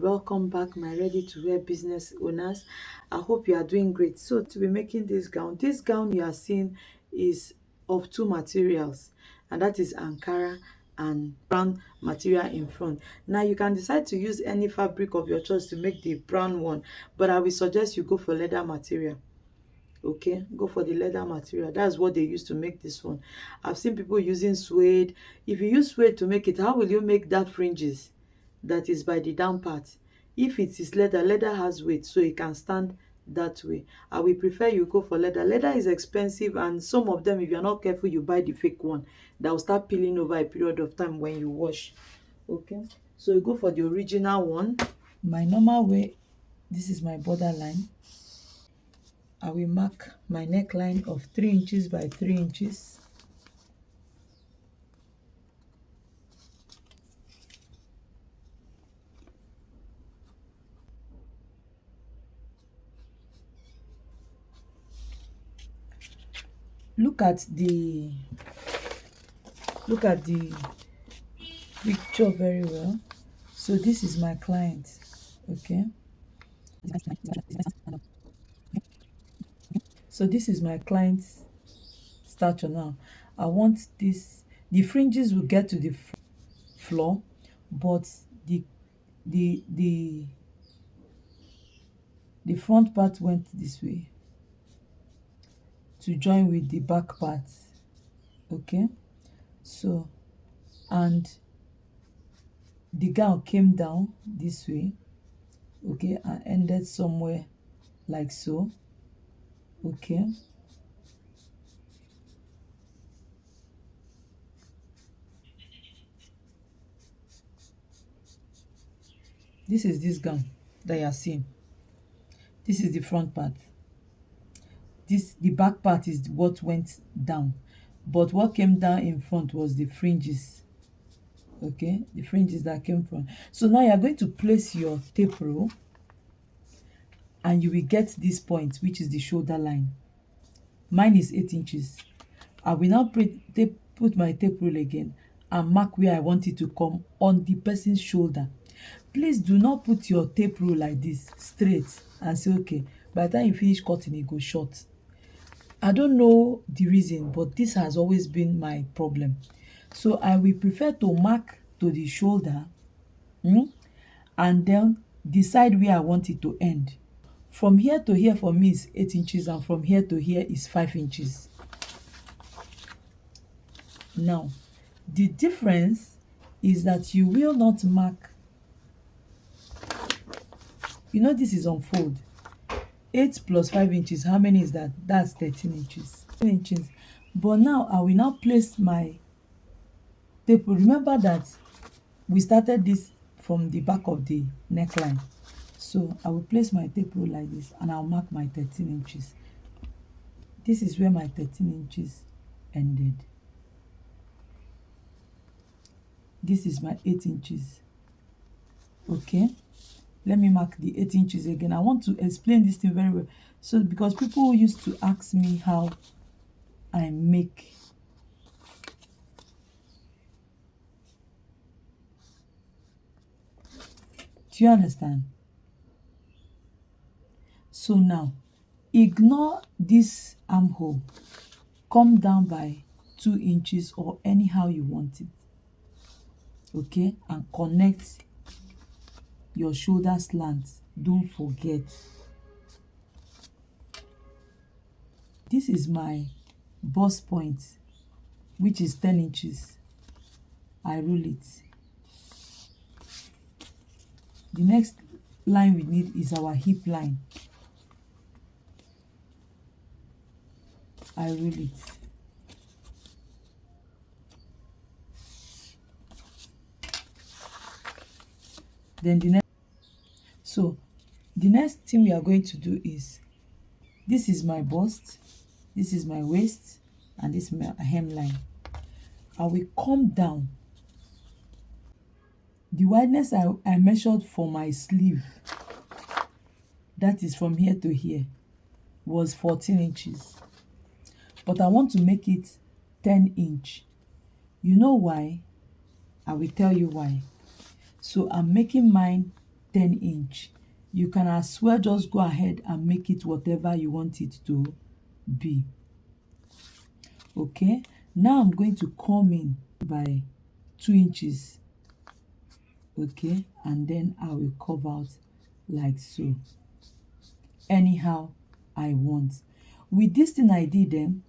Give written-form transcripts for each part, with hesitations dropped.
welcome back, my ready to wear business owners. I hope you are doing great. So to be making this gown you are seeing is of two materials, and that is Ankara and brown material in front. Now you can decide to use any fabric of your choice to make the brown one, but I will suggest you go for leather material. Okay, go for the leather material. That's what they use to make this one. I've seen people using suede. If you use suede to make it, how will you make that fringes that is by the down part? If it is leather, leather has weight, so it can stand that way. I will prefer you go for leather. Leather is expensive, and some of them, if you're not careful, you buy the fake one that will start peeling over a period of time when you wash. Okay, so you go for the original one. My normal way, this is my borderline. I will mark my neckline of 3 inches by 3 inches. Look at the picture very well. So this is my client, okay? So this is my client's stature now. I want this, the fringes will get to the floor, but the the the the front part went this way to join with the back part. Okay, so, and the gown came down this way, okay, and ended somewhere like so. Okay, this is this gown that you are seeing. This is the front part. The back part is what went down, but what came down in front was the fringes. Okay, the fringes that came from. So now you are going to place your tape roll, and you will get this point, which is the shoulder line. Mine is 8 inches. I will now put my tape roll again and mark where I want it to come on the person's shoulder. Please do not put your tape roll like this straight and say, okay, by the time you finish cutting, it goes short. I don't know the reason, but this has always been my problem. So I will prefer to mark to the shoulder, and then decide where I want it to end. From here to here for me is 8 inches, and from here to here is 5 inches. Now, the difference is that you will not mark, this is unfold. 8 plus 5 inches, how many is that? That's 13 inches. 13 inches. But now I will now place my tape. Remember that we started this from the back of the neckline. So I will place my tape roll like this, and I'll mark my 13 inches. This is where my 13 inches ended. This is my 8 inches. Okay, let me mark the 8 inches again. I want to explain this thing very well. So because people used to ask me how I make. Do you understand? So now, ignore this armhole. Come down by 2 inches or anyhow you want it. Okay, and connect your shoulder slant. Don't forget. This is my bust point, which is 10 inches. I roll it. The next line we need is our hip line. I roll it. Then the next thing we are going to do is, this is my bust, this is my waist, and this is my hemline. I will come down. The wideness I measured for my sleeve, that is from here to here, was 14 inches. But I want to make it 10 inch. You know why? I will tell you why. So I'm making mine 10 inch. You can as well just go ahead and make it whatever you want it to be. Okay, now I'm going to come in by 2 inches. Okay, and then I will curve out like so, anyhow I want. With this thing I did, then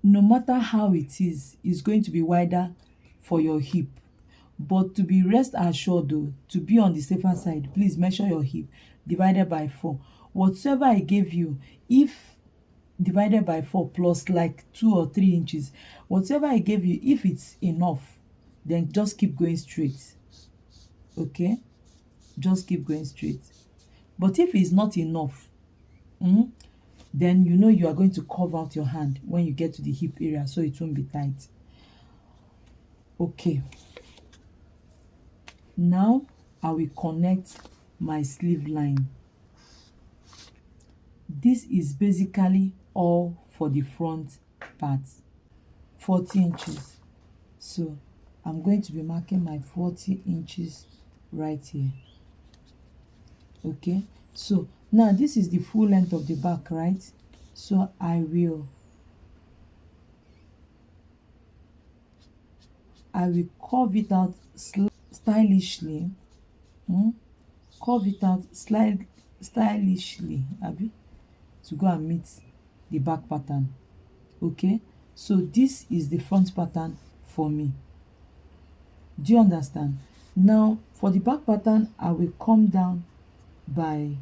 no matter how it is, it's going to be wider for your hip. But to be rest assured though, to be on the safer side, please measure your hip divided by 4. Whatever I gave you, if divided by 4 plus like 2 or 3 inches, whatever I gave you, if it's enough, then just keep going straight. Okay, just keep going straight. But if it's not enough, then you know you are going to curve out your hand when you get to the hip area, so it won't be tight. Okay, now I will connect my sleeve line. This is basically all for the front part, 40 inches. So I'm going to be marking my 40 inches right here. Okay, so now this is the full length of the back, right? So I will curve it out stylishly. Curve it out stylishly, Abby, to go and meet the back pattern. Okay, so this is the front pattern for me. Do you understand? Now for the back pattern, I will come down by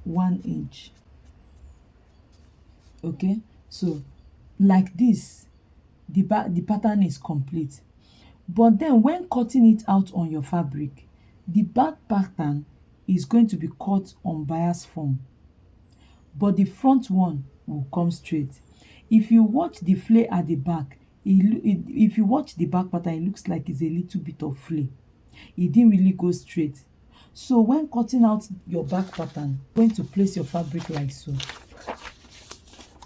1 inch. Okay, so like this, the pattern is complete. But then when cutting it out on your fabric, the back pattern is going to be cut on bias form, but the front one will come straight. If you watch the flare at the back, if you watch the back pattern, it looks like it's a little bit of flare. It didn't really go straight. So when cutting out your back pattern, you're going to place your fabric like so.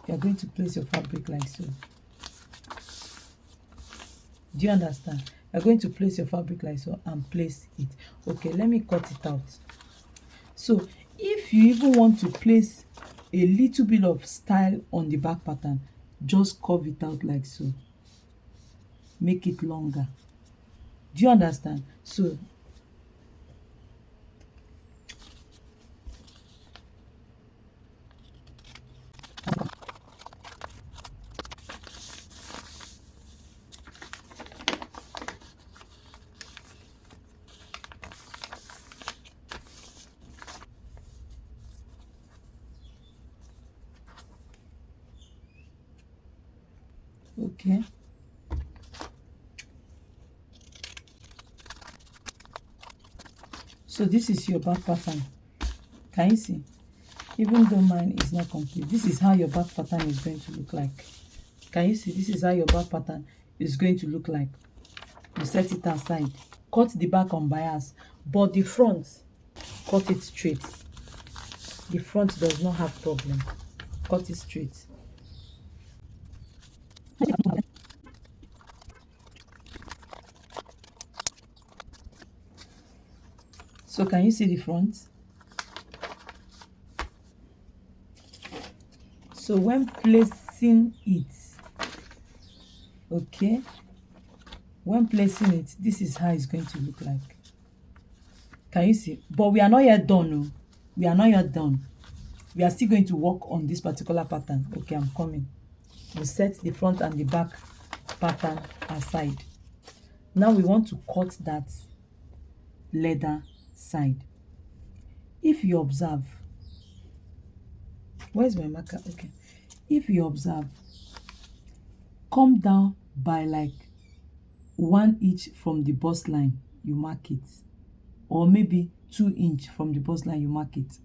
You're going to place your fabric like so. Do you understand? You're going to place your fabric like so and place it. Okay, let me cut it out. So if you even want to place a little bit of style on the back pattern, just curve it out like so. Make it longer. Do you understand? So okay. So this is your back pattern. Can you see? Even though mine is not complete, this is how your back pattern is going to look like. Can you see? This is how your back pattern is going to look like. You set it aside. Cut the back on bias, but the front, cut it straight. The front does not have problem. Cut it straight. So can you see the front? So when placing it, okay, when placing it, this is how it's going to look like. Can you see? But we are not yet done. No, we are not yet done. We are still going to work on this particular pattern. Okay, I'm coming. We set the front and the back pattern aside. Now we want to cut that leather side. If you observe, where's my marker? Okay, if you observe, come down by like 1 inch from the bust line, you mark it, or maybe 2 inch from the bust line, you mark it.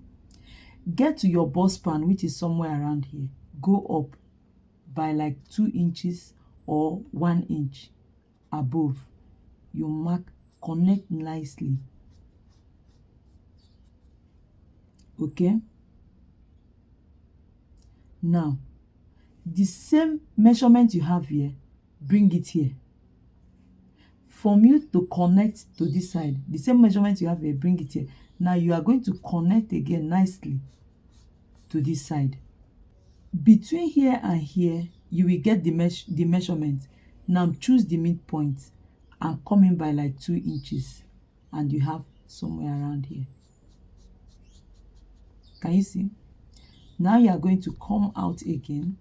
Get to your bust span, which is somewhere around here. Go up by like 2 inches or 1 inch above. You mark, connect nicely. Okay, now the same measurement you have here, bring it here. from you to connect to this side, the same measurement you have here, bring it here. Now you are going to connect again nicely to this side. Between here and here, you will get the measurement. Now choose the midpoint and come in by like 2 inches, and you have somewhere around here. Can you see? Now you are going to come out again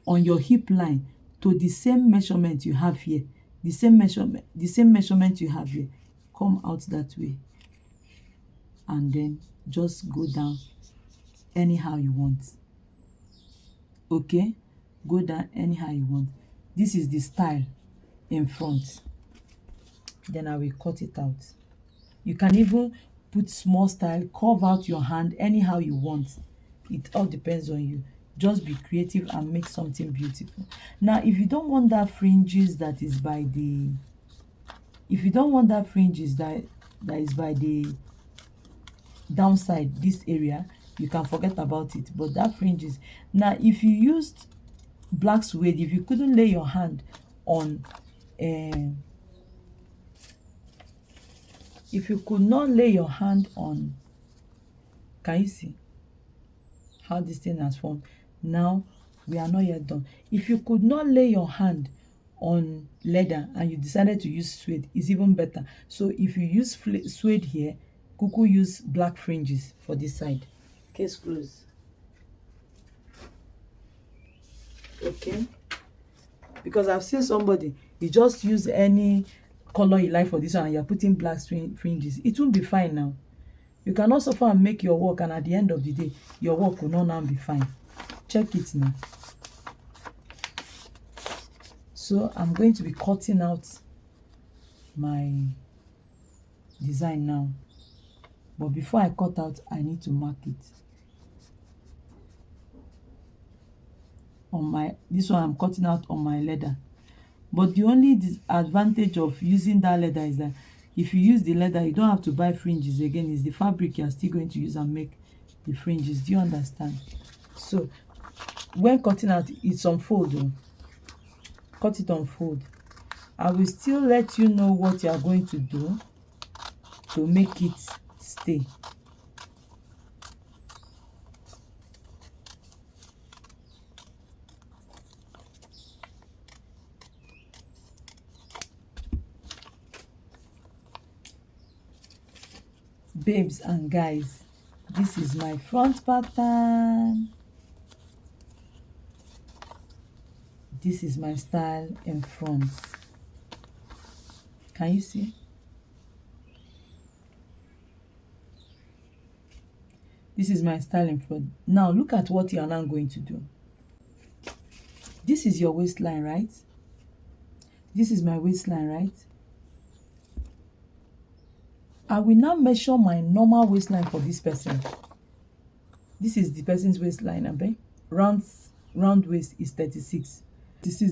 on your hip line to the same measurement you have here, the same measurement you have here. Come out that way, and then just go down anyhow you want. Okay, go down anyhow you want. This is the style in front. Then I will cut it out. You can even put small style, curve out your hand anyhow you want. It all depends on you. Just be creative and make something beautiful. Now if you don't want that fringes that is by the that is by the downside, this area, you can forget about it. But that fringes, now if you used black suede, if you couldn't lay your hand on if you could not lay your hand on, can you see how this thing has formed? Now we are not yet done. If you could not lay your hand on leather and you decided to use suede, it's even better. So if you use suede here, kuku use black fringes for this side. Case closed. Okay, because I've seen somebody, he just use any color you like for this one and you're putting black fringes. It won't be fine. Now you can also suffer and make your work, and at the end of the day your work will not now be fine. Check it now. So I'm going to be cutting out my design now, but before I cut out, I need to mark it on my, this one I'm cutting out on my leather. But the only disadvantage of using that leather is that if you use the leather, you don't have to buy fringes again. It's the fabric you're still going to use and make the fringes. Do you understand? So when cutting out, it's on fold though. Cut it on fold. I will still let you know what you are going to do to make it stay. Babes and guys, this is my front pattern. This is my style in front. Can you see? This is my style in front. Now look at what you are now going to do. This is your waistline, right? This is my waistline, right? I will now measure my normal waistline for this person. This is the person's waistline, okay? Round waist is 36.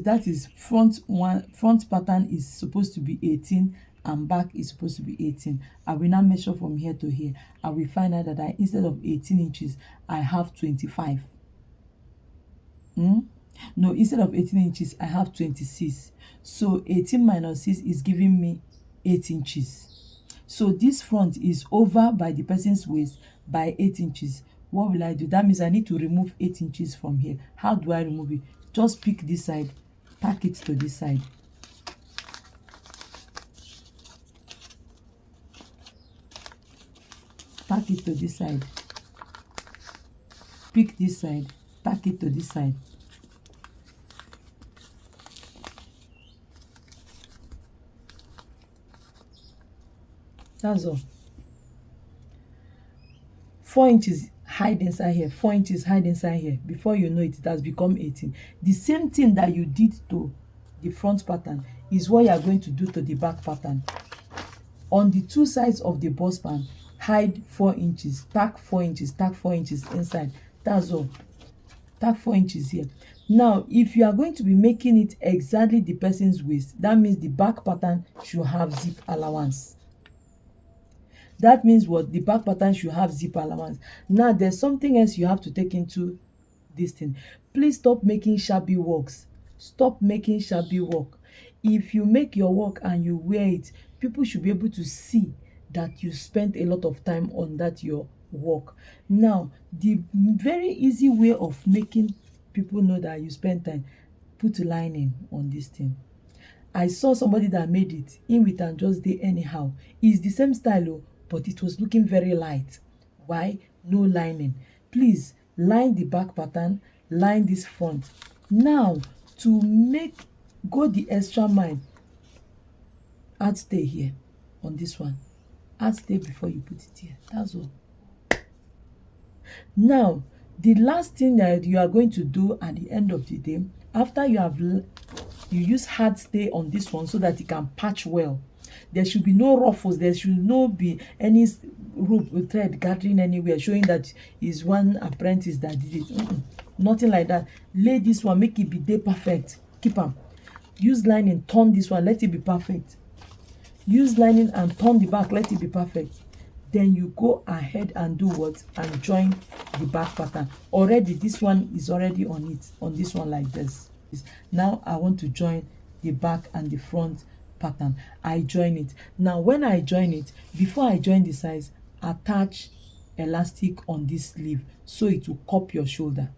That is front pattern is supposed to be 18 and back is supposed to be 18. I will now measure from here to here. I will find out that instead of 18 inches, I have 25. No, instead of 18 inches, I have 26. So 18 minus 6 is giving me 8 inches. So this front is over by the person's waist by 8 inches. What will I do? That means I need to remove 8 inches from here. How do I remove it? Just pick this side, tack it to this side. Tack it to this side. Pick this side, tack it to this side. That's all. 4 inches hide inside here, 4 inches hide inside here. Before you know it, it has become 18. The same thing that you did to the front pattern is what you are going to do to the back pattern. On the two sides of the bust band, hide 4 inches, tack 4 inches, tack 4 inches inside. That's all. Tack 4 inches here. Now if you are going to be making it exactly the person's waist, that means the back pattern should have zip allowance. That means what? The back pattern should have zip allowance. Now there's something else you have to take into this thing. Please stop making shabby works. Stop making shabby work. If you make your work and you wear it, people should be able to see that you spent a lot of time on that your work. Now, the very easy way of making people know that you spend time, put lining on this thing. I saw somebody that made it in with and just dey anyhow. It's the same style o, but it was looking very light. Why? No lining. Please line the back pattern, line this front. Now, to make go the extra mile, add stay here on this one. Add stay before you put it here. That's all. Now, the last thing that you are going to do at the end of the day, after you have you use hard stay on this one so that it can patch well. There should be no ruffles. There should not be any rope or thread gathering anywhere showing that is one apprentice that did it. Nothing like that. Lay this one, make it be day perfect. Keep am. Use lining, turn this one, let it be perfect. Use lining and turn the back, let it be perfect. Then you go ahead and do what? And join the back pattern. Already this one is already on it, on this one like this. Now I want to join the back and the front pattern. I join it. Now when I join it, before I join the size, attach elastic on this sleeve so it will cup your shoulder.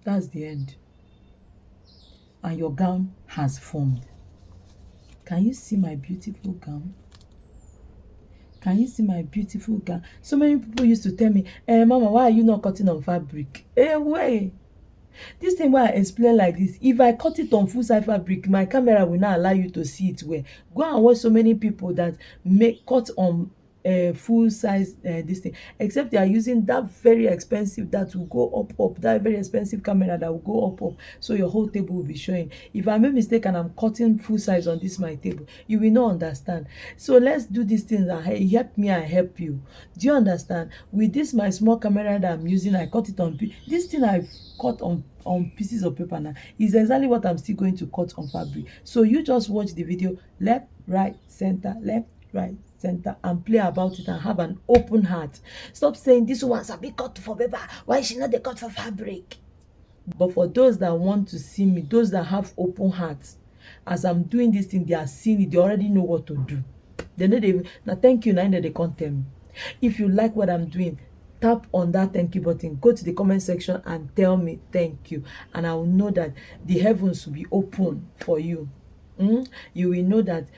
That's the end. And your gown has formed. Can you see my beautiful gown? Can you see my beautiful gown? So many people used to tell me, Mama, why are you not cutting on fabric? Wait. This thing why I explain like this, if I cut it on full size fabric, my camera will not allow you to see it well. Go and watch so many people that make cut on full size this thing, except they are using that very expensive that will go up, that very expensive camera that will go up, so your whole table will be showing. If I make mistake and I'm cutting full size on this my table, you will not understand. So let's do these things and help me and help you. Do you understand? With this my small camera that I'm using, I cut it on this thing I've cut on pieces of paper now is exactly what I'm still going to cut on fabric. So you just watch the video, left, right, center, left, right, center, and play about it and have an open heart. Stop saying this one's a bit cut for paper, why she not the cut for fabric? But for those that want to see me, those that have open hearts, as I'm doing this thing, they are seeing it, they already know what to do. They know they now thank you, now they can't tell me. If you like what I'm doing, tap on that thank you button, go to the comment section and tell me thank you, and I will know that the heavens will be open for you. You will know that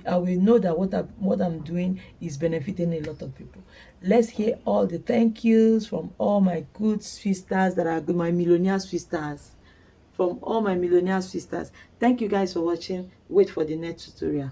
I will know that what I'm doing is benefiting a lot of people. Let's hear all the thank yous from all my good sisters that are my millionaire sisters. From all my millionaire sisters. Thank you guys for watching. Wait for the next tutorial.